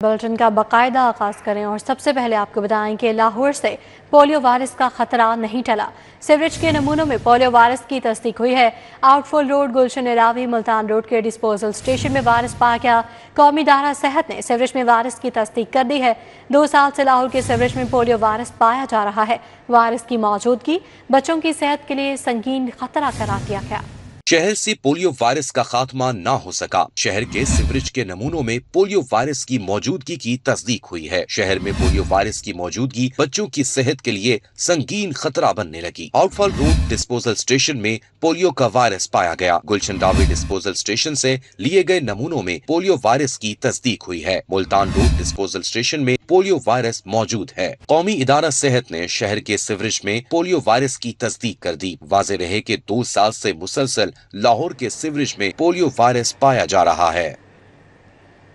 Bulletin کا باقاعدہ آغاز کریں اور سب سے پہلے آپ کو بتائیں کہ لاہور سے پولیو وائرس کا خطرہ نہیں ٹلا۔ سیوریج کے نمونوں میں پولیو وائرس کی تصدیق ہوئی ہے۔ آؤٹ فول روڈ، گلشن اراوی، ملتان روڈ کے ڈسپوزل اسٹیشن میں وائرس پایا گیا۔ قومی ادارہ صحت نے سیوریج میں وائرس کی تصدیق کر دی ہے۔ 2 سال سے لاہور کے سیوریج میں پولیو وائرس پایا جا رہا ہے۔ وائرس کی موجودگی بچوں کی صحت کے لیے سنگین خطرہ قرار دیا گیا۔ شہر سے پولیو وائرس کا خاتمہ نہ ہو سکا۔ شہر کے سیوریج کے نمونوں میں پولیو وائرس کی موجودگی کی تصدیق ہوئی ہے۔ شہر میں پولیو وائرس کی موجودگی بچوں کی صحت کے لیے سنگین خطرہ بننے لگی۔ آؤٹ فال روڈ ڈسپوزل اسٹیشن میں پولیو کا وائرس پایا گیا۔ گلشن راوی ڈسپوزل اسٹیشن سے لیے گئے نمونوں میں پولیو وائرس کی تصدیق ہوئی ہے۔ ملتان روڈ ڈسپوزل اسٹیشن میں پولیو وائرس موجود ہے۔ قومی ادارہ صحت نے شہر کے سیوریج میں پولیو وائرس کی تصدیق کر دی۔ واضح رہے کہ 2 سال سے مسلسل لاہور کے سیوریج میں پولیو وائرس پایا جا رہا ہے۔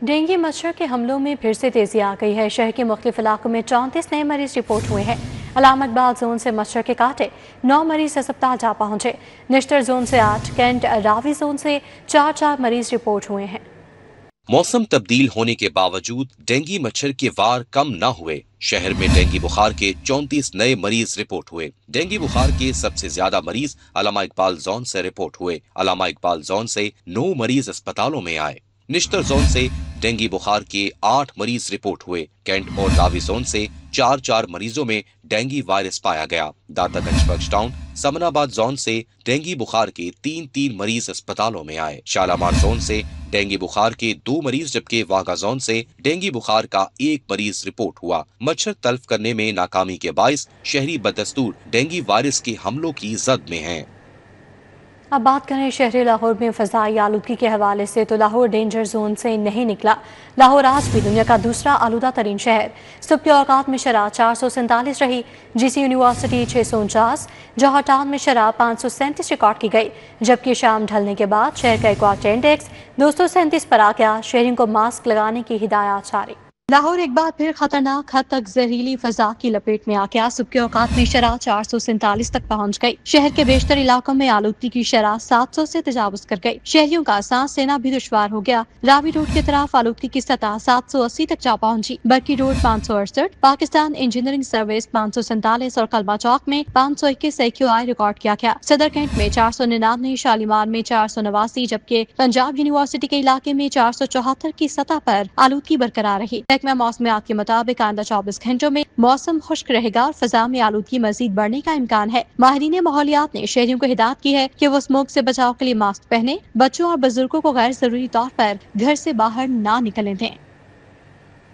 ڈینگی مچھر کے حملوں میں پھر سے تیزی آ گئی ہے۔ شہر کے مختلف علاقوں میں 34 نئے مریض رپورٹ ہوئے ہیں۔ علامہ اقبال زون سے مچھر کے کاٹے 9 مریض اسپتال جا پہنچے۔ نشتر زون سے 8، کینٹ راوی زون سے 4 مریض رپورٹ ہوئے ہیں۔ موسم تبدیل ہونے کے باوجود ڈینگی مچھر کے وار کم نہ ہوئے۔ شہر میں ڈینگی بخار کے 34 نئے مریض رپورٹ ہوئے۔ ڈینگی بخار کے سب سے زیادہ مریض علامہ اقبال زون سے رپورٹ ہوئے۔ علامہ اقبال زون سے 9 مریض اسپتالوں میں آئے۔ نشتر زون سے ڈینگی بخار کے 8 مریض رپورٹ ہوئے۔ کینٹ اور راوی زون سے 4 مریضوں میں ڈینگی وائرس پایا گیا۔ داتا گنج بخش ٹاؤن، سمن آباد زون سے ڈینگی بخار کے 3 مریض اسپتالوں میں آئے۔ شالامار زون سے ڈینگی بخار کے 2 مریض جبکہ واگا زون سے ڈینگی بخار کا 1 مریض رپورٹ ہوا۔ مچھر تلف کرنے میں ناکامی کے باعث شہری بدستور ڈینگی وائرس کے حملوں کی زد میں ہیں۔ اب بات کریں شہری لاہور میں فضائی آلودگی کے حوالے سے تو لاہور ڈینجر زون سے نہیں نکلا۔ لاہور آج بھی دنیا کا دوسرا آلودہ ترین شہر۔ صبح کے اوقات میں شرح 447 رہی، جی سی یونیورسٹی 649، جوہر ٹاؤن میں شرح 537 ریکارڈ کی گئی، جبکہ شام ڈھلنے کے بعد شہر کا ایکواٹر انڈیکس 237 پر آ گیا۔ شہریوں کو ماسک لگانے کی ہدایات جاری۔ لاہور ایک بار پھر خطرناک حد تک زہریلی فضا کی لپیٹ میں آ گیا۔ صبح کے اوقات میں شرح 447 تک پہنچ گئی۔ شہر کے بیشتر علاقوں میں آلودگی کی شرح 700 سے تجاوز کر گئی۔ شہریوں کا سانس لینا بھی دشوار ہو گیا۔ راوی روڈ کی طرف آلودگی کی سطح 780 تک جا پہنچی۔ Burki road 568، Pakistan engineering service 547 اور قلبہ چوک میں 521 AQI ریکارڈ کیا گیا۔ صدر کینٹ میں 499، شالیمار میں 489، جبکہ پنجاب یونیورسٹی کے علاقے میں 474 کی سطح پر آلودگی برقرار رہی۔ محکمہ موسمیات کے مطابق آئندہ 24 گھنٹوں میں موسم خشک رہے گا اور فضا میں آلودگی مزید بڑھنے کا امکان ہے۔ ماہرین ماحولیات نے شہریوں کو ہدایت کی ہے کہ وہ اسموگ سے بچاؤ کے لیے ماسک پہنیں، بچوں اور بزرگوں کو غیر ضروری طور پر گھر سے باہر نہ نکلنے دیں۔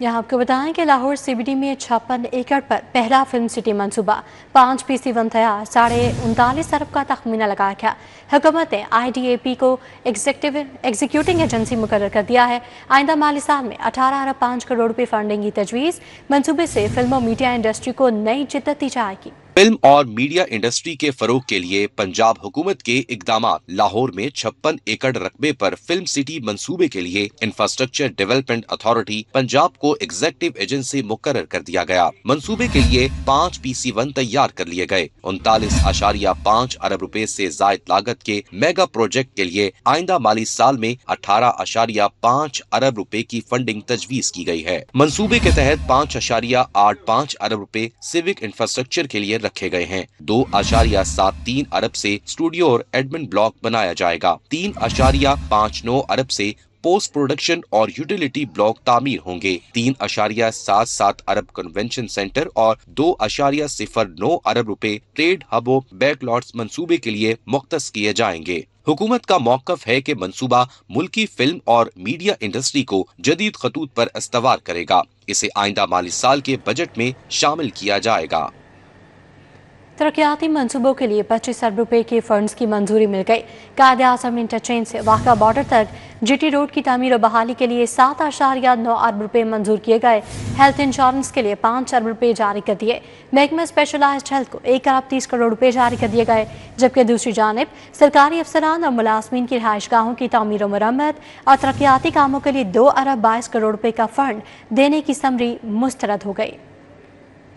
یہاں آپ کو بتائیں کہ لاہور سی بی ڈی میں 56 ایکڑ پر پہلا فلم سٹی منصوبہ 5 PC1 تیار، 39.5 ارب کا تخمینہ لگایا گیا۔ حکومت نے IDAP کو ایگزیکیوٹنگ ایجنسی مقرر کر دیا ہے۔ آئندہ مالی سال میں 18 ارب 5 کروڑ روپے فنڈنگ کی تجویز۔ منصوبے سے فلم و میڈیا انڈسٹری کو نئی جدت دی جائے گی۔ فلم اور میڈیا انڈسٹری کے فروغ کے لیے پنجاب حکومت کے اقدامات۔ لاہور میں 56 ایکڑ رقبے پر فلم سٹی منصوبے کے لیے انفراسٹرکچر ڈیولپمنٹ اتھارٹی پنجاب کو ایگزیکٹو ایجنسی مقرر کر دیا گیا۔ منصوبے کے لیے 5 PC1 تیار کر لیے گئے۔ 39.5 ارب روپے سے زائد لاگت کے میگا پروجیکٹ کے لیے آئندہ مالی سال میں 18.5 ارب روپے کی فنڈنگ تجویز کی گئی ہے۔ منصوبے کے تحت 5.85 ارب روپے سیوک انفراسٹرکچر کے لیے رکھے گئے ہیں۔ 2.73 ارب سے اسٹوڈیو اور ایڈمن بلاک بنایا جائے گا۔ 3.59 ارب سے پوسٹ پروڈکشن اور یوٹیلیٹی بلاک تعمیر ہوں گے۔ 3.77 ارب کنونشن سینٹر اور 2.09 ارب روپے ٹریڈ ہب و بیک لاٹس منصوبے کے لیے مختص کیے جائیں گے۔ حکومت کا موقف ہے کہ منصوبہ ملکی فلم اور میڈیا انڈسٹری کو جدید خطوط پر استوار کرے گا۔ اسے آئندہ مالی سال کے بجٹ میں شامل کیا جائے گا۔ ترقیاتی منصوبوں کے لیے 25 ارب روپے کے فنڈز کی منظوری مل گئی۔ قائد اعظم انٹرچینج سے واقع بارڈر تک جی ٹی روڈ کی تعمیر و بحالی کے لیے 7.9 ارب روپے منظور کیے گئے۔ ہیلتھ انشورنس کے لیے 5 ارب روپے جاری کر دیے۔ محکمہ اسپیشلائزڈ ہیلتھ کو 1 ارب 30 کروڑ روپے جاری کر دیے گئے، جبکہ دوسری جانب سرکاری افسران اور ملازمین کی رہائش گاہوں کی تعمیر و مرمت اور ترقیاتی کاموں کے لیے 2 ارب 22 کروڑ روپے کا فنڈ دینے کی سمری مسترد ہو گئی۔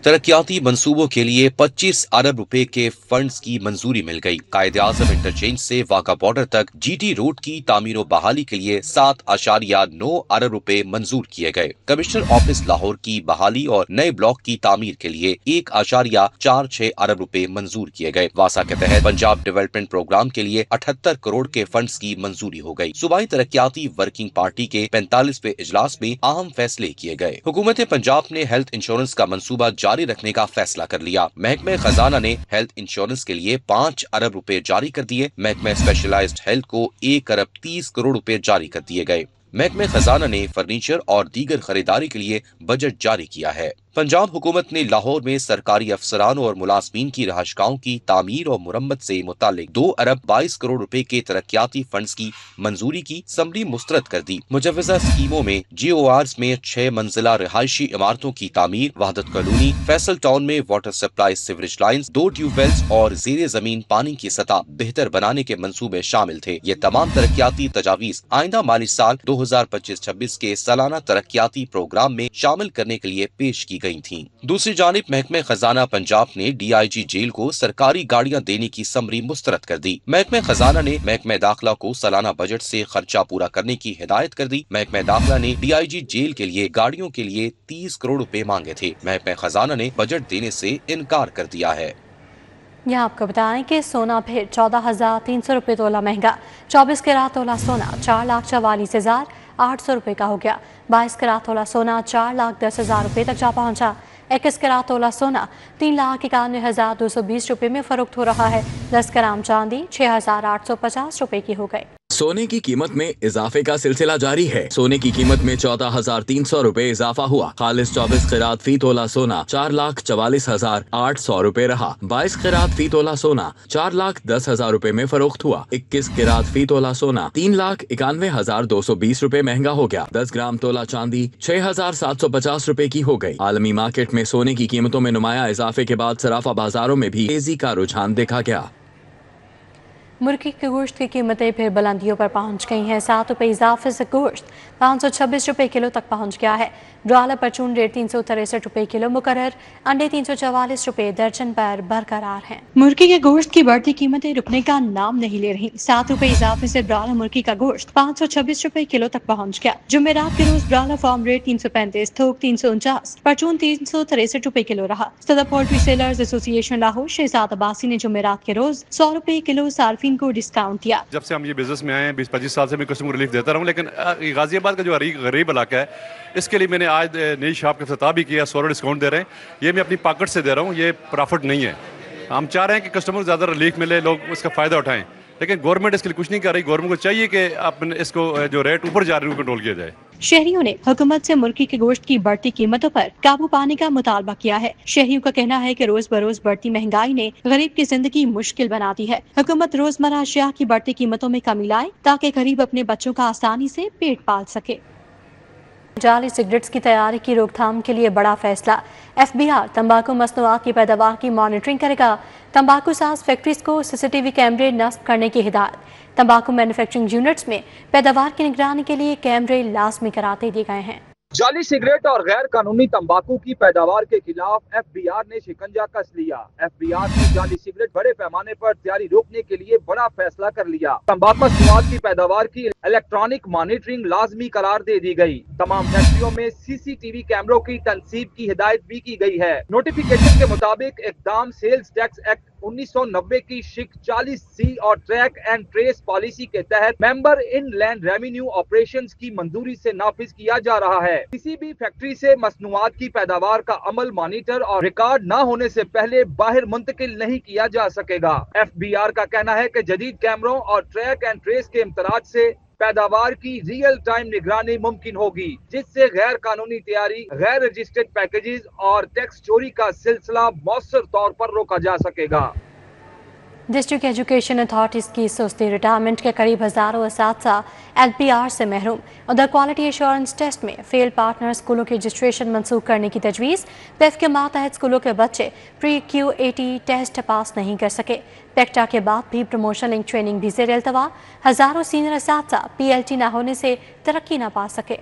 तरक्याती मंसूबों के लिए 25 अरब रुपए के फंड्स की मंजूरी मिल गई। कायदे-आज़म इंटरचेंज से वाघा बॉर्डर तक जीटी रोड की तामीर व बहाली के लिए 7.9 अरब रुपए मंजूर किए गए। कमिश्नर ऑफिस लाहौर की बहाली और नए ब्लॉक की तामीर के लिए 1.46 अरब रुपए मंजूर किए गए। वासा के तहत पंजाब डेवलपमेंट प्रोग्राम के लिए 78 करोड़ के फंड्स की मंजूरी हो गई। सूबाई तरक्याती वर्किंग पार्टी के 45वें इजलास में अहम फैसले किए गए। हुकूमत पंजाब ने हेल्थ इंश्योरेंस का मंसूबा जारी रखने का फैसला कर लिया। महकमे खजाना ने हेल्थ इंश्योरेंस के लिए 5 अरब रुपए जारी कर दिए। महकमे स्पेशलाइज्ड हेल्थ को 1 अरब 30 करोड़ रुपए जारी कर दिए गए। महकमे खजाना ने फर्नीचर और दीगर खरीदारी के लिए बजट जारी किया है। पंजाब हुकूमत ने लाहौर में सरकारी अफसरान और मुलाजमीन की रहायशगाहों की तामीर और मुरम्मत से मुतालिक 2 अरब 22 करोड़ रुपए के तरक्याती फंड्स की मंजूरी की समरी मुस्तरद कर दी। मुजव्वजा स्कीमों में GORs में 6 मंजिला रिहायशी इमारतों की तामीर, वहदत कॉलोनी, फैसल टाउन में water supply sewerage lines, 2 tube wells और जेर जमीन पानी की सतह बेहतर बनाने के मंसूबे शामिल थे। ये तमाम तरक्याती तजावीज आइंदा माली साल 2025-26 के सालाना तरक्याती प्रोग्राम में शामिल करने के लिए पेश की गई थीं। दूसरी जानिब महकमे खजाना पंजाब ने DIG जेल को सरकारी गाड़ियां देने की समरी मुस्तरद कर दी। महकमे खजाना ने महकमे दाखिला को सालाना बजट से खर्चा पूरा करने की हिदायत कर दी। महकमे दाखिला ने DIG जेल के लिए गाड़ियों के लिए 30 करोड़ रुपए मांगे थे। महकमे खजाना ने बजट देने से इनकार कर दिया है। यहाँ आपको बताएं कि सोना फिर 14,300 रुपये तोला महंगा। 24 कैरात तोला सोना 4,44,800 रुपये का हो गया। 22 कैरात तोला सोना 4,10,000 रुपये तक जा पहुंचा। 21 कैरात तोला सोना 3,91,220 रुपये में फरोख्त हो रहा है। 10 ग्राम चांदी 6,850 रुपये की हो गई। सोने की कीमत में इजाफे का सिलसिला जारी है। सोने की कीमत में 14,300 रुपए इजाफा हुआ। खालिस 24 कैरात फी तोला सोना 4,44,800 रुपए रहा। 22 कैरात फी तोला सोना 4,10,000 रुपए में फरोख्त हुआ। 21 कैरात फी तोला सोना 3,91,220 रुपए महंगा हो गया। 10 ग्राम तोला चांदी 6,750 रुपए की हो गई। आलमी मार्केट में सोने की कीमतों में नुमाया इजाफे के बाद सराफा बाजारों में भी तेजी का रुझान देखा गया। मुर्गी के गोश्त की कीमतें फिर बुलंदियों पर पहुंच गई हैं। 7 रुपये इजाफे से गोश्त 526 रुपये किलो तक पहुंच गया है। ब्रॉयलर परचून रेट 363 रुपये किलो मुकर्रर। अंडे 344 रुपये दर्जन पर बरकरार हैं। मुर्गी के गोश्त की बढ़ती कीमतें रुकने का नाम नहीं ले रही। 7 रुपये इजाफे से ब्रॉयलर मुर्गी का गोश्त 526 रुपये किलो तक पहुंच गया। जुमेरात के रोज ब्रॉयलर फार्म रेट 335, थोक 349, परचून 363 रुपये किलो रहा। सदर poultry sellers association Lahore Shahzad Abbasi ने जुमेरात के रोज 100 रुपये किलो सार्फिन को डिस्काउंट दिया। जब से हम ये बिजनेस में आए हैं 20-25 साल से मैं कस्टमर रिलीफ देता रहा हूँ, लेकिन गाजियाबाद का जो गरीब इलाका है इसके लिए मैंने आज नई शॉप का इफ्तिताह भी किया। 100 डिस्काउंट दे रहे हैं। ये मैं अपनी पॉकेट से दे रहा हूँ, ये प्रॉफिट नहीं है। हम चाह रहे हैं कि कस्टमर ज़्यादा रिलीफ मिले, लोग इसका फ़ायदा उठाएं, लेकिन गवर्नमेंट इसके लिए कुछ नहीं कर रही। गवर्नमेंट को चाहिए कि अपने इसको जो रेट ऊपर जा रही है कंट्रोल किया जाए। शहरियों ने हुकूमत से मुर्गी के गोश्त की बढ़ती कीमतों पर काबू पाने का मुतालबा किया है। शहरियों का कहना है कि रोज बरोज बढ़ती महंगाई ने गरीब की जिंदगी मुश्किल बना दी है। हुकूमत रोजमर्रा अशिया की बढ़ती कीमतों में कमी लाए ताकि गरीब अपने बच्चों का आसानी से पेट पाल सके। जाली सिगरेट्स की तैयारी की रोकथाम के लिए बड़ा फैसला। FBR तंबाकू मसनूआत की पैदावार की मॉनिटरिंग करेगा। तंबाकू साज फैक्ट्रीज को CCTV कैमरे नस्ब करने की हिदायत। तंबाकू मैन्युफैक्चरिंग यूनिट्स में पैदावार की निगरानी के लिए कैमरे लाजमी कराते दिए गए हैं। जाली सिगरेट और गैर कानूनी तंबाकू की पैदावार के खिलाफ FBR ने शिकंजा कस लिया। FBR ने जाली सिगरेट बड़े पैमाने पर तैयारी रोकने के लिए बड़ा फैसला कर लिया। तंबाकू मसनूआत की पैदावार की इलेक्ट्रॉनिक मॉनिटरिंग लाजमी करार दे दी गई। तमाम फैक्ट्रियों में CCTV कैमरों की तनसीब की हिदायत भी की गई है। नोटिफिकेशन के मुताबिक इकदाम सेल्स टैक्स एक्ट 1990 की शिक 40C और ट्रैक एंड ट्रेस पॉलिसी के तहत मेंबर इनलैंड रेवेन्यू ऑपरेशंस की मंजूरी से नाफिज किया जा रहा है। किसी भी फैक्ट्री से मसनूआत की पैदावार का अमल मॉनिटर और रिकॉर्ड न होने से पहले बाहर मुंतकिल नहीं किया जा सकेगा। FBR का कहना है कि जदीद कैमरों और ट्रैक एंड ट्रेस के इम्तराज से पैदावार की रियल टाइम निगरानी मुमकिन होगी, जिससे गैर कानूनी तैयारी, गैर रजिस्टर्ड पैकेजेस और टैक्स चोरी का सिलसिला मौसर तौर पर रोका जा सकेगा। डिस्ट्रिक्ट एजुकेशन अथॉरिटीज़ की सुस्ती रिटायरमेंट के करीब हज़ारों असातिज़ा LPR से महरूम। उधर क्वालिटी एश्योरेंस टेस्ट में फेल पार्टनर स्कूलों की रजिस्ट्रेशन मनसूख करने की तजवीज़। PEF के मातहत स्कूलों के बच्चे प्री QAT टेस्ट पास नहीं कर सके। पेक्टा के बाद भी प्रमोशन लिंक ट्रेनिंग भी ज़ेर अल्तवा। हज़ारों सीनियर असातिज़ा PLT न होने से तरक्की न पा सके।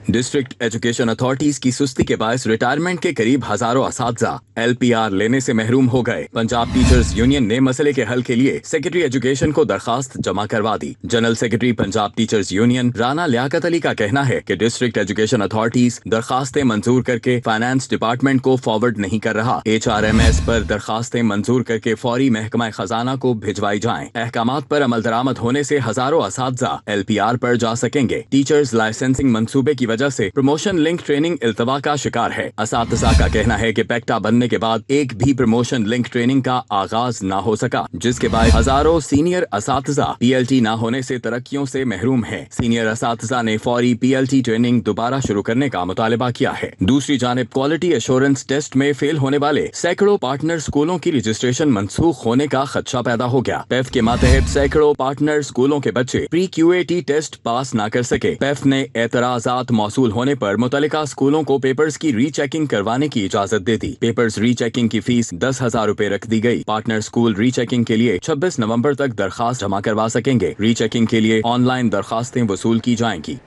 डिस्ट्रिक्ट एजुकेशन अथॉरिटीज की सुस्ती के बायस रिटायरमेंट के करीब हजारों असातिज़ा LPR लेने से महरूम हो गए। पंजाब टीचर्स यूनियन ने मसले के हल के लिए सेक्रेटरी एजुकेशन को दरखास्त जमा करवा दी। General secretary Punjab teachers union Rana Liaquat Ali का कहना है कि डिस्ट्रिक्ट एजुकेशन अथॉरिटीज दरखास्तें मंजूर करके फाइनेंस डिपार्टमेंट को फॉरवर्ड नहीं कर रहा। HRMS पर दरखास्तें मंजूर करके फौरी महकमा खजाना को भिजवाई जाएं। अहकामात पर अमल दरामद होने से हजारों असातिज़ा LPR पर जा सकेंगे। टीचर्स लाइसेंसिंग मंसूबे की वजह से प्रमोशन लिंक ट्रेनिंग इल्तवा का शिकार है। असातिज़ा का कहना है कि पैक्टा बनने के बाद एक भी प्रमोशन लिंक ट्रेनिंग का आगाज ना हो सका, जिसके बाद हजारों सीनियर असातिज़ा PLT ना होने से तरक्कियों से महरूम हैं। सीनियर असातिज़ा ने फौरी PLT ट्रेनिंग दोबारा शुरू करने का मुतालबा किया है। दूसरी जानिब क्वालिटी एश्योरेंस टेस्ट में फेल होने वाले सैकड़ों पार्टनर स्कूलों की रजिस्ट्रेशन मनसूख होने का खदशा पैदा हो गया। PEF के मातहत सैकड़ों पार्टनर स्कूलों के बच्चे प्री QAT टेस्ट पास न कर सके। PEF ने एतराजात मौसूल होने पर मुतल्लिका स्कूलों को पेपर्स की रीचेकिंग करवाने की इजाजत दे दी। पेपर्स रीचेकिंग की फीस 10,000 रुपए रख दी गई। पार्टनर स्कूल रीचेकिंग के लिए 26 नवंबर तक दरखास्त जमा करवा सकेंगे। रीचेकिंग के लिए ऑनलाइन दरखास्तें वसूल की जाएंगी।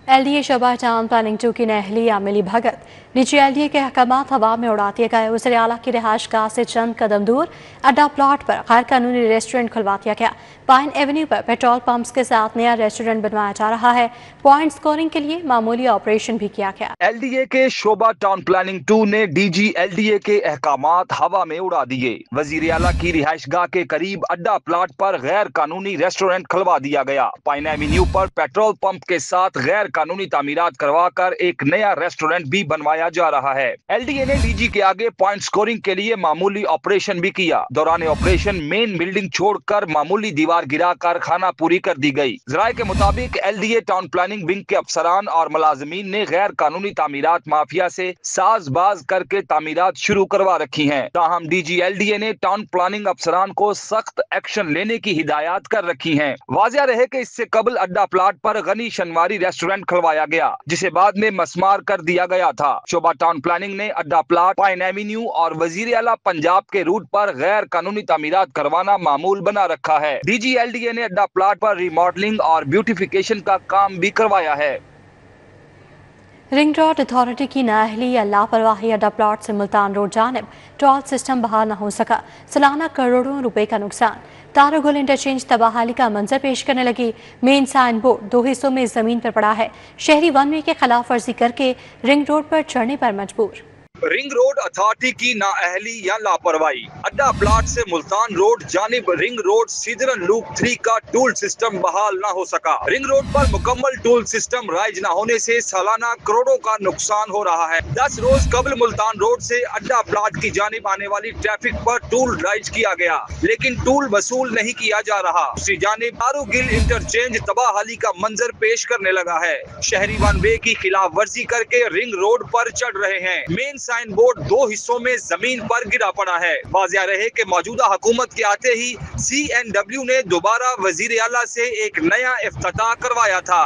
LDA शोबा टाउन प्लानिंग 2 की अहलिया मिली भगत निजी LDA के अहकामात हवा में उड़ा दिए गए। वज़ीर आला की रिहाइश गाह से चंद कदम दूर अड्डा प्लॉट पर गैर कानूनी रेस्टोरेंट खुलवा दिया गया। पाइन एवेन्यू पर पेट्रोल पंप्स के साथ नया रेस्टोरेंट बनवाया जा रहा है। पॉइंट स्कोरिंग के लिए मामूली ऑपरेशन भी किया गया। LDA के शोबा टाउन प्लानिंग 2 ने DG LDA के अहकामात हवा में उड़ा दिए। वज़ीर आला की रिहाइश गाह के करीब अड्डा प्लॉट पर गैर कानूनी रेस्टोरेंट खुलवा दिया गया। पाइन एवेन्यू पर पेट्रोल पंप के साथ गैर कानूनी तामीरात करवा कर एक नया रेस्टोरेंट भी बनवाया जा रहा है। LDA ने DG के आगे पॉइंट स्कोरिंग के लिए मामूली ऑपरेशन भी किया। दौरान ऑपरेशन मेन बिल्डिंग छोड़कर मामूली दीवार गिराकर खाना पूरी कर दी गई। ज़राए के मुताबिक LDA टाउन प्लानिंग विंग के अफसरान और मुलाजिमीन ने गैर कानूनी तामीरात माफिया से साजबाज करके तामीरात शुरू करवा रखी हैं। ताहम DG LDA ने टाउन प्लानिंग अफसरान को सख्त एक्शन लेने की हिदायत कर रखी है। वाज़िया रहे कि इससे कबल अड्डा प्लाट पर गनी शनवारी रेस्टोरेंट खुलवाया गया, जिसे बाद में मस्मार कर दिया गया था। शोबा टाउन प्लानिंग ने अड्डा प्लाट, पाइन एवेन्यू और वजीर आला पंजाब के रूट पर गैर कानूनी तामीरात करवाना मामूल बना रखा है। DG LDA ने अड्डा प्लाट पर रिमॉडलिंग और ब्यूटिफिकेशन का काम भी करवाया है। रिंग रोड अथॉरिटी की नाअहली या लापरवाही अड्डा प्लॉट से मुल्तान रोड जानिब टोल सिस्टम बहाल न हो सका। सालाना करोड़ों रुपए का नुकसान। तारागुल इंटरचेंज तबाहाली का मंजर पेश करने लगी। मेन साइन बोर्ड 2 हिस्सों में जमीन पर पड़ा है। शहरी 1 वे के खिलाफ वर्जी करके रिंग रोड पर चढ़ने पर मजबूर। रिंग रोड अथॉरिटी की नाअहली या लापरवाही। अड्डा प्लाट से मुल्तान रोड जानिब रिंग रोड सीजरन लूप 3 का टूल सिस्टम बहाल न हो सका। रिंग रोड पर मुकम्मल टूल सिस्टम राइज न होने से सालाना करोड़ों का नुकसान हो रहा है। 10 रोज कबल मुल्तान रोड से अड्डा प्लाट की जानिब आने वाली ट्रैफिक पर टूल राइज किया गया, लेकिन टूल वसूल नहीं किया जा रहा। दूसरी जानिब तारुगिल इंटरचेंज तबाहाली का मंजर पेश करने लगा है। शहरी 1 वे की खिलाफ वर्जी करके रिंग रोड पर चढ़ रहे हैं। मेन साइन बोर्ड 2 हिस्सों में जमीन पर गिरा पड़ा है। वाज़िया रहे कि मौजूदा हुकूमत के आते ही CNW ने दोबारा वजीर आला से एक नया इफ्तिताह करवाया था।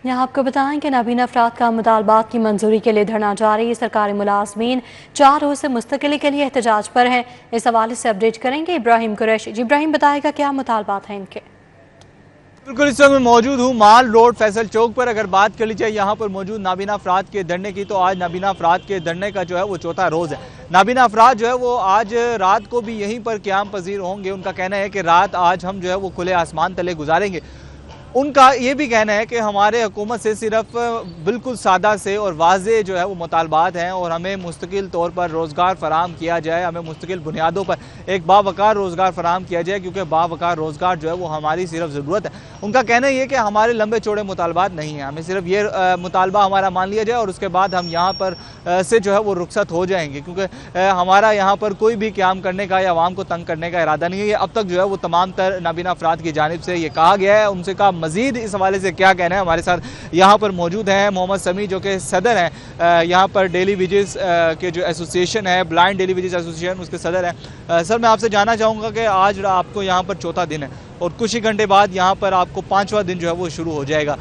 यहाँ आपको बताएं कि नाबीना अफराद का मुतालबात की मंजूरी के लिए धरना जारी। सरकारी मुलाजमीन 4 रोज से मुस्तकिली के लिए एहतजाज पर हैं। इस हवाले से अपडेट करेंगे इब्राहिम कुरैशी। जी इब्राहिम, बताएगा क्या मुतालबात हैं इनके? बिल्कुल, इस वक्त मैं मौजूद हूँ माल रोड फैसल चौक पर। अगर बात कर ली जाए यहाँ पर मौजूद नाबीना अफराद के धरने की, तो आज नाबीना अफराद के धरने का जो है वो 4था रोज़ है। नाबीना अफराद जो है वो आज रात को भी यहीं पर क़याम पजीर होंगे। उनका कहना है कि रात आज हम जो है वो खुले आसमान तले गुजारेंगे। उनका ये भी कहना है कि हमारे हुकूमत से सिर्फ बिल्कुल सादा से और वाज़े जो है वो मुतालबात हैं और हमें मुस्तकिल तौर पर रोज़गार फराम किया जाए, हमें मुस्तकिल बुनियादों पर एक बावकार रोज़गार फराम किया जाए, क्योंकि बावकार रोज़गार जो है वो हमारी सिर्फ ज़रूरत है। उनका कहना ये कि हमारे लंबे चौड़े मुतालबात नहीं हैं, हमें सिर्फ ये मुतालबा हमारा मान लिया जाए और उसके बाद हम यहाँ पर से जो है वो रुखसत हो जाएंगे, क्योंकि हमारा यहाँ पर कोई भी क़याम करने का या आवाम को तंग करने का इरादा नहीं है। ये अब तक जो है वो तमाम तर नाबीना अफराद की जानिब से ये कहा गया है। उनसे कहा मज़ीद इस हवाले से क्या कहना है। हमारे साथ यहाँ पर मौजूद हैं मोहम्मद समी, जो कि सदर हैं यहाँ पर डेली वेजेस के जो एसोसिएशन है, ब्लाइंड डेली वेजेस एसोसिएशन, उसके सदर हैं। सर, मैं आपसे जानना चाहूँगा कि आज आपको यहाँ पर 4था दिन है और कुछ ही घंटे बाद यहाँ पर आपको 5वां दिन जो है वो शुरू हो जाएगा।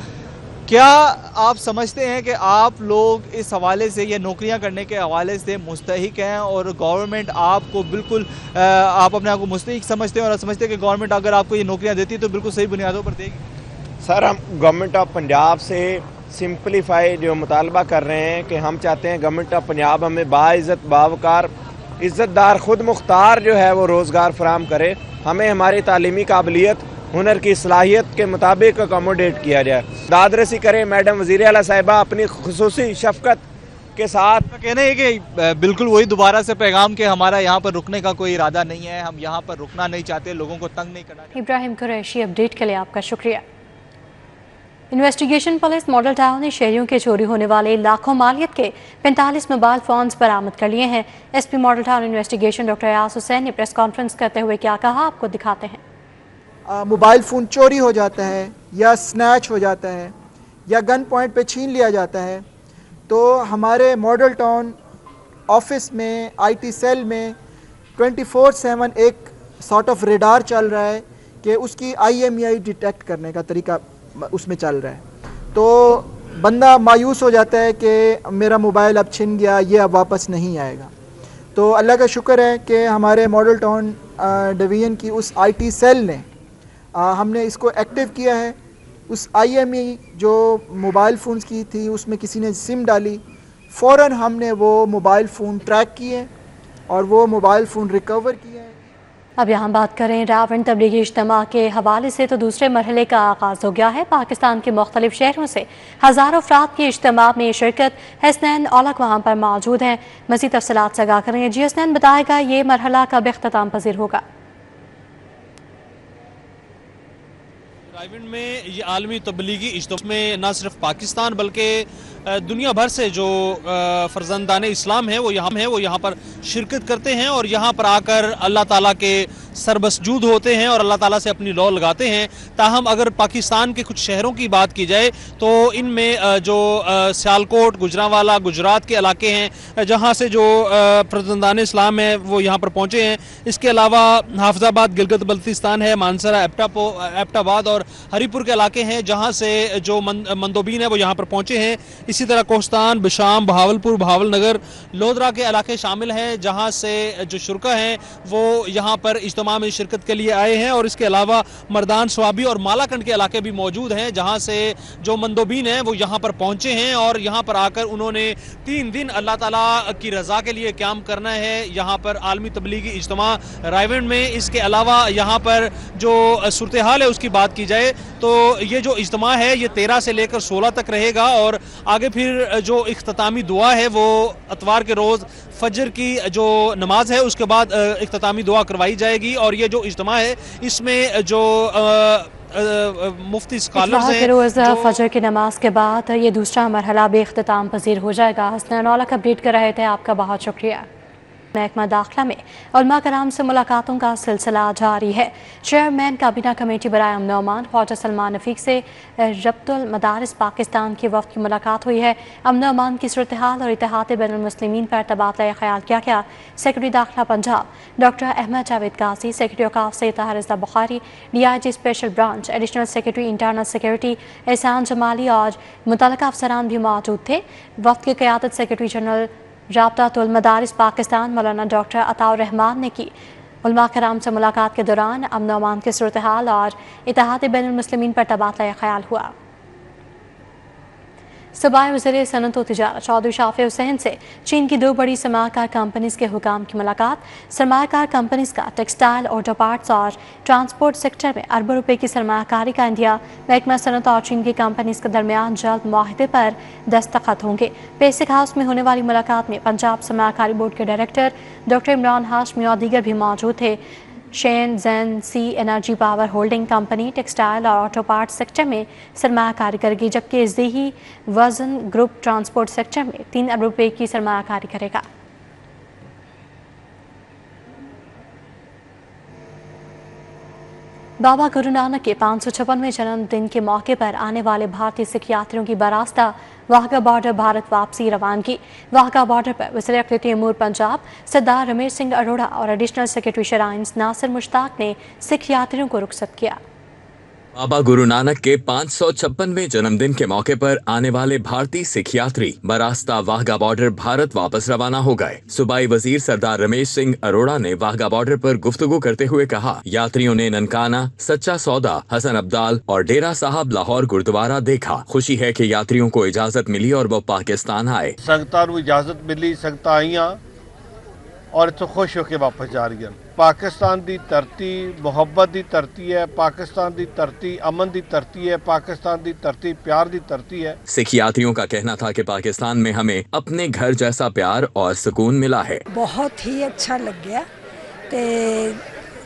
क्या आप समझते हैं कि आप लोग इस हवाले से ये नौकरियां करने के हवाले से मुस्तहिक हैं और गवर्नमेंट आपको बिल्कुल आप अपने आप को मुस्तहिक समझते हैं और समझते हैं कि गवर्नमेंट अगर आपको ये नौकरियां देती है तो बिल्कुल सही बुनियादों पर देगी? सर, हम गवर्नमेंट ऑफ पंजाब से سمپلیفائی جو مطالبہ کر رہے ہیں کہ ہم چاہتے ہیں گورنمنٹ آف پنجاب ہمیں باعزت باوقار عزت دار خود مختار جو ہے وہ روزگار فراہم کرے، ہمیں ہماری تعلیمی قابلیت ہنر کی صلاحیت کے مطابق اکوموڈیٹ کیا جائے، داد رسی کریں میڈم وزیر اعلیٰ صاحبہ اپنی خصوصی شفقت کے ساتھ۔ کہنا ہے کہ بالکل وہی دوبارہ سے پیغام کہ ہمارا یہاں پر رکنے کا کوئی ارادہ نہیں ہے، ہم یہاں پر رکنا نہیں چاہتے، لوگوں کو تنگ نہیں کرنا چاہتے۔ ابراہیم قریشی اپڈیٹ کے لیے آپ کا شکریہ۔ انویسٹیگیشن پولیس ماڈل ٹاؤن نے شہریوں کے چوری ہونے والے لاکھوں مالیت کے 45 موبائل فونز برآمد کر لیے ہیں۔ S P model town investigation doctor Ayaz Hussain نے پریس کانفرنس کرتے ہوئے کیا کہا، آپ کو دکھاتے ہیں۔ موبائل فون چوری ہو جاتا ہے یا سنیچ ہو جاتا ہے یا گن پوائنٹ پہ چھین لیا جاتا ہے تو ہمارے ماڈل ٹاؤن آفس میں آئی ٹی سیل میں 24/7 ایک سارٹ آف ریڈار چل رہا ہے کہ اس کی IMEI ڈیٹیکٹ کرنے کا طریقہ اس میں چل رہا ہے، تو بندہ مایوس ہو جاتا ہے کہ میرا موبائل اب چھن گیا، یہ اب واپس نہیں آئے گا۔ تو اللہ کا شکر ہے کہ ہمارے ماڈل ٹاؤن ڈویژن کی اس IT سیل نے ہم نے اس کو ایکٹیو کیا ہے۔ اس IMEI جو موبائل فونز کی تھی اس میں کسی نے سم ڈالی، فوراً ہم نے وہ موبائل فون ٹریک کیے اور وہ موبائل فون ریکور کیے ہیں۔ اب یہاں بات کریں راون تبلیغی اجتماع کے حوالے سے تو دوسرے مرحلے کا آغاز ہو گیا ہے۔ پاکستان کے مختلف شہروں سے ہزاروں افراد کی اجتماع میں شرکت۔ حسنین اولک وہاں پر موجود ہیں، مزید تفصیلات سے آگاہ کریں گے۔ جی حسنین، بتائے گا یہ مرحلہ کب اختتام پذیر ہوگا؟ راون میں یہ عالمی تبلیغی اجتماع میں نہ صرف پاکستان بلکہ دنیا بھر سے جو فرزندان اسلام ہیں وہ یہاں پر شرکت کرتے ہیں اور یہاں پر آ کر اللہ تعالیٰ کے سربسجود ہوتے ہیں اور اللہ تعالیٰ سے اپنی لو لگاتے ہیں۔ تاہم اگر پاکستان کے کچھ شہروں کی بات کی جائے تو ان میں جو سیالکوٹ، گجرانوالہ، گجرات کے علاقے ہیں جہاں سے جو فرزندان اسلام ہیں وہ یہاں پر پہنچے ہیں۔ اس کے علاوہ حافظ آباد، گلگت بلتستان ہے، مانسرہ، ایبٹ آباد اور ہری پور کے علاقے ہیں جہاں سے جو مندوبین ہیں وہ یہاں پر پہنچے ہیں۔ اسی طرح کوہستان، بشام، بہاولپور، بہاول نگر، لودھرا کے علاقے شامل ہیں جہاں سے جو شرکا ہیں وہ یہاں پر اجتماع میں شرکت کے لیے آئے ہیں۔ اور اس کے علاوہ مردان، سوابی اور مالاکنڈ کے علاقے بھی موجود ہیں جہاں سے جو مندوبین ہیں وہ یہاں پر پہنچے ہیں اور یہاں پر آ کر انہوں نے 3 دن اللہ تعالیٰ کی رضا کے لیے قیام کرنا ہے یہاں پر عالمی تبلیغی اجتماع رائیونڈ میں۔ اس کے علاوہ یہاں پر جو صورتحال ہے اس کی بات کی جائے تو یہ جو اجتماع ہے یہ 13 سے لے کر 16 تک رہے گا اور آگے پھر جو اختتامی دعا ہے وہ اتوار کے روز فجر کی جو نماز ہے اس کے بعد اختتامی دعا کروائی جائے گی۔ اور یہ جو اجتماع ہے اس میں جو مفتی اسکالرز ہیں، روز فجر کی نماز کے بعد یہ دوسرا مرحلہ بھی اختتام پذیر ہو جائے گا۔ حسنین اولک اپڈیٹ کر رہے تھے، آپ کا بہت شکریہ۔ محکمہ داخلہ میں علماء کرام سے ملاقاتوں کا سلسلہ جاری ہے۔ چیئرمین کابینہ کمیٹی برائے امن و امان خواجہ سلمان رفیق سے ربط المدارس پاکستان کے وفد کی ملاقات ہوئی ہے۔ امن و امان کی صورتحال اور اتحاد بین المسلمین پر تبادلہ خیال کیا گیا۔ سیکرٹری داخلہ پنجاب ڈاکٹر احمد جاوید قاضی، سیکرٹری اوقاف Syed Tahir Raza Bukhari, DIG special branch, additional secretary internal security Ehsan Jamali اور متعلقہ افسران بھی موجود تھے۔ وفد کی قیادت سیکرٹری جنرل رابطہ المدارس پاکستان مولانا ڈاکٹر عطاء الرحمان نے کی۔ علماء کرام سے ملاقات کے دوران امن و امان کی صورتحال اور اتحاد بین المسلمین پر تبادلہ خیال ہوا۔ صوبائی وزیر صنعت و تجارت چودھری شافع حسین سے چین کی 2 بڑی سرمایہ کار کمپنیز کے حکام کی ملاقات۔ سرمایہ کار کمپنیز کا ٹیکسٹائل، آٹو پارٹس اور ٹرانسپورٹ سیکٹر میں اربوں روپے کی سرمایہ کاری کا انڈیا محکمہ صنعت اور چین کی کمپنیز کے درمیان جلد معاہدے پر دستخط ہوں گے۔ بیسک ہاؤس میں ہونے والی ملاقات میں پنجاب سرمایہ کاری بورڈ کے ڈائریکٹر ڈاکٹر عمران ہاشمی اور دیگر بھی موجود تھے۔ شین زین سی energy power holding company textile اور آٹو پارٹ سیکٹر میں سرمایہ کاری کرے گی، جبکہ زیہی وزن گروپ ٹرانسپورٹ سیکٹر میں 3 ارب روپے کی سرمایہ کاری کرے گا۔ بابا گرو نانک کے 556ویں جنم دن کے موقع پر آنے والے بھارتی سکھ یاتریوں کی براستہ واہگہ بارڈر بھارت واپسی روانگی۔ واہگہ بارڈر پر وزیر اقلیتی امور پنجاب سردار رمیش سنگھ اروڑا اور ایڈیشنل سیکرٹری شرائنز ناصر مشتاق نے سکھ یاتریوں کو رخصت کیا۔ बाबा गुरु नानक के 556वें जन्मदिन के मौके पर आने वाले भारतीय सिख यात्री बरास्ता वाघा बॉर्डर भारत वापस रवाना हो गए। सूबाई वजीर सरदार रमेश सिंह अरोड़ा ने वाघा बॉर्डर पर गुफ्तगू करते हुए कहा, यात्रियों ने ननकाना, सच्चा सौदा, हसन अब्दाल और डेरा साहब लाहौर गुरुद्वारा देखा। खुशी है कि यात्रियों को इजाजत मिली और वो पाकिस्तान आए। संगतां नूं इजाजत मिली, संगतां आईयां और इत्थों खुश होकर वापस जा रही हैं। पाकिस्तान की धरती मुहब्बत की धरती है, पाकिस्तान की धरती अमन की धरती है, पाकिस्तान की धरती प्यार की धरती है। सिख यात्रियों का कहना था कि पाकिस्तान में हमें अपने घर जैसा प्यार और सुकून मिला है। बहुत ही अच्छा लग्या ते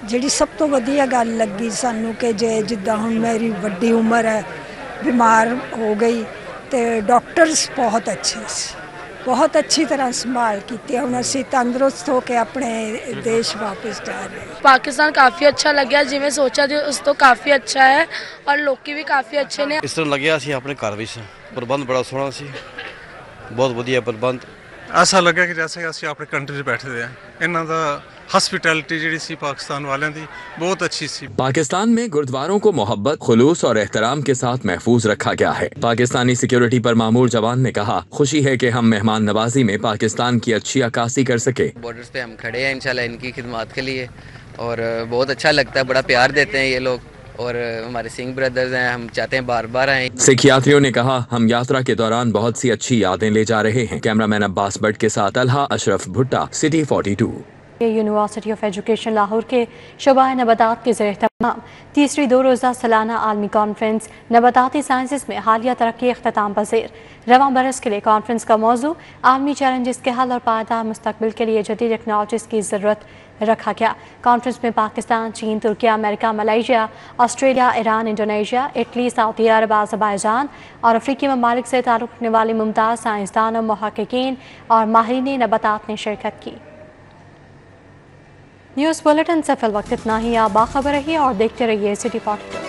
जिहड़ी सब तो वधिया गल लगी सानू कि जे जिद्दां हुण मेरी वड्डी उम्र है, बीमार हो गई ते डॉक्टर्स बहुत अच्छे सी, बहुत अच्छी तरह संभाल की। हम असी तंदुरुस्त होकर अपने देश वापस जा रहे हैं। पाकिस्तान काफ़ी अच्छा लग्या, जिवें सोचा जी उस तो काफ़ी अच्छा है और लोग भी काफ़ी अच्छे ने। इस तरह लग्या सी अपने घर विच प्रबंध बड़ा सोहना सी, बहुत वधिया प्रबंध। ऐसा लगा कि जैसे असी अपने कंट्री बैठे हैं। इन्हां दा हॉस्पिटैलिटी जिहड़ी सी पाकिस्तान वालियां दी बहुत अच्छी सी। पाकिस्तान में गुरुद्वारों को मोहब्बत, खुलूस और एहतराम के साथ महफूज रखा गया है। पाकिस्तानी सिक्योरिटी पर मामूर जवान ने कहा, खुशी है कि हम मेहमान नवाजी में पाकिस्तान की अच्छी अक्कासी कर सके। बॉर्डर्स पे हम खड़े हैं इंशाल्लाह इनकी खिदमत के लिए और बहुत अच्छा लगता है, बड़ा प्यार देते हैं ये लोग और हमारे सिंह ब्रदर्स हैं, हम चाहते हैं बार बार आएं। सिख यात्रियों ने कहा, हम यात्रा के दौरान बहुत सी अच्छी यादें ले जा रहे हैं। कैमरामैन अब्बास भट्ट के साथ अल्हा अशरफ भुट्टा, city 42। University of education Lahore के शोबा नबातात के ज़रिए तमाम तीसरी 2 रोज़ा सालाना आलमी कॉन्फ्रेंस नबाताती साइंसेस में हालिया तरक्की अख्ताम पज़ीर। रवां बरस के लिए कॉन्फ्रेंस का मौजू आलमी चैलेंजेस के हल और पायदार मुस्तकबिल के लिए जदीद टेक्नोलॉजीज़ की ज़रूरत रखा गया। कॉन्फ्रेंस में पाकिस्तान, चीन, तुर्की, America, Malaysia, Australia, Iran, Indonesia, Italy, सऊदी अरब, अज़रबैजान और अफ्रीकी ममालिक से ताल्लुक़ रखने वाले मुमताज़ साइंसदानों, मुहक्किकीन और माहिरीन नबातात ने शिरकत की। न्यूज़ बुलेटिन से फिल वक्त इतना ही। आप बाखबर रहिए और देखते रहिए सिटी 42।